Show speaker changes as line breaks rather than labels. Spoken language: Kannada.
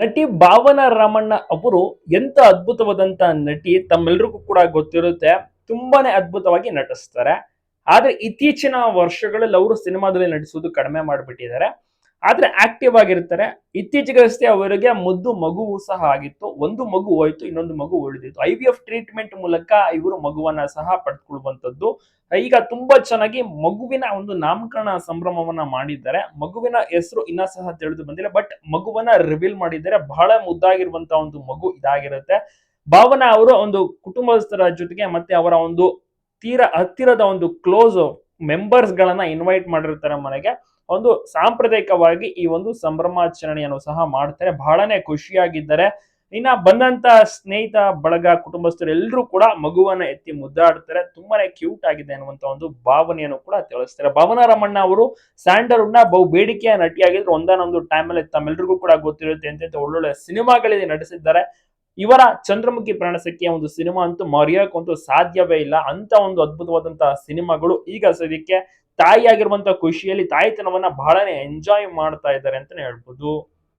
ನಟಿ ಭಾವನಾ ರಾಮಣ್ಣ ಅವರು ಎಂತ ಅದ್ಭುತವಾದಂತ ನಟಿ ತಮ್ಮೆಲ್ರಿಗೂ ಕೂಡ ಗೊತ್ತಿರುತ್ತೆ. ತುಂಬಾನೇ ಅದ್ಭುತವಾಗಿ ನಟಿಸ್ತಾರೆ. ಆದ್ರೆ ಇತ್ತೀಚಿನ ವರ್ಷಗಳಲ್ಲಿ ಅವರು ಸಿನಿಮಾದಲ್ಲಿ ನಟಿಸುವುದು ಕಡಿಮೆ ಮಾಡ್ಬಿಟ್ಟಿದ್ದಾರೆ. ಆದ್ರೆ ಆಕ್ಟಿವ್ ಆಗಿರ್ತಾರೆ. ಇತ್ತೀಚೆಗಷ್ಟೇ ಅವರಿಗೆ ಮುದ್ದು ಮಗುವು ಸಹ ಆಗಿತ್ತು. ಒಂದು ಮಗು ಹೋಯ್ತು, ಇನ್ನೊಂದು ಮಗು ಉಳಿದಿತ್ತು. IVF ಟ್ರೀಟ್ಮೆಂಟ್ ಮೂಲಕ ಇವರು ಮಗುವನ್ನ ಸಹ ಪಡೆದುಕೊಳ್ಳುವಂತದ್ದು. ಈಗ ತುಂಬಾ ಚೆನ್ನಾಗಿ ಮಗುವಿನ ಒಂದು ನಾಮಕರಣ ಸಂಭ್ರಮವನ್ನ ಮಾಡಿದ್ದಾರೆ. ಮಗುವಿನ ಹೆಸರು ಇನ್ನ ಸಹ ತಿಳಿದು ಬಂದಿಲ್ಲ. ಬಟ್ ಮಗುವನ್ನ ರಿವೀಲ್ ಮಾಡಿದ್ದಾರೆ. ಬಹಳ ಮುದ್ದಾಗಿರುವಂತಹ ಒಂದು ಮಗು ಇದಾಗಿರುತ್ತೆ. ಭಾವನಾ ಅವರು ಒಂದು ಕುಟುಂಬಸ್ಥರ ಜೊತೆಗೆ ಮತ್ತೆ ಅವರ ಒಂದು ತೀರಾ ಹತ್ತಿರದ ಒಂದು ಕ್ಲೋಸ್ ಮೆಂಬರ್ಸ್ ಗಳನ್ನ ಇನ್ವೈಟ್ ಮಾಡಿರ್ತಾರೆ ಮನೆಗೆ. ಒಂದು ಸಾಂಪ್ರದಾಯಿಕವಾಗಿ ಈ ಒಂದು ಸಂಭ್ರಮಾಚರಣೆಯನ್ನು ಸಹ ಮಾಡ್ತಾರೆ. ಬಹಳನೇ ಖುಷಿಯಾಗಿದ್ದಾರೆ. ಇನ್ನ ಬಂದಂತ ಸ್ನೇಹಿತ ಬಳಗ ಕುಟುಂಬಸ್ಥರು ಎಲ್ಲರೂ ಕೂಡ ಮಗುವನ್ನ ಎತ್ತಿ ಮುದ್ದಾಡ್ತಾರೆ. ತುಂಬಾನೇ ಕ್ಯೂಟ್ ಆಗಿದೆ ಅನ್ನುವಂತ ಒಂದು ಭಾವನೆಯನ್ನು ಕೂಡ ತಿಳಿಸ್ತಾರೆ. ಭಾವನಾ ರಾಮಣ್ಣ ಅವರು ಸ್ಯಾಂಡಲ್ವುಡ್ ನ ಬಹು ಬೇಡಿಕೆಯ ನಟಿಯಾಗಿದ್ರು. ಒಂದಾನೊಂದು ಟೈಮ್ ಅಲ್ಲಿ ತಮ್ಮೆಲ್ಲರಿಗೂ ಕೂಡ ಗೊತ್ತಿರುತ್ತೆ ಅಂತ ಒಳ್ಳೊಳ್ಳೆ ಸಿನಿಮಾಗಳಲ್ಲಿ ನಟಿಸಿದ್ದಾರೆ. ಇವರ ಚಂದ್ರಮುಖಿ ಪ್ರಾಣಸಖಿಯ ಒಂದು ಸಿನಿಮಾ ಅಂತೂ ಮರೆಯೋಕಂತೂ ಸಾಧ್ಯವೇ ಇಲ್ಲ. ಅಂತ ಒಂದು ಅದ್ಭುತವಾದಂತಹ ಸಿನಿಮಾಗಳು ಈಗ ಸದ್ಯಕ್ಕೆ ತಾಯಿಯಾಗಿರುವಂತಹ ಖುಷಿಯಲ್ಲಿ ತಾಯ್ತನವನ್ನ ಬಹಳನೇ ಎಂಜಾಯ್ ಮಾಡ್ತಾ ಇದ್ದಾರೆ ಅಂತಾನೆ ಹೇಳ್ಬೋದು.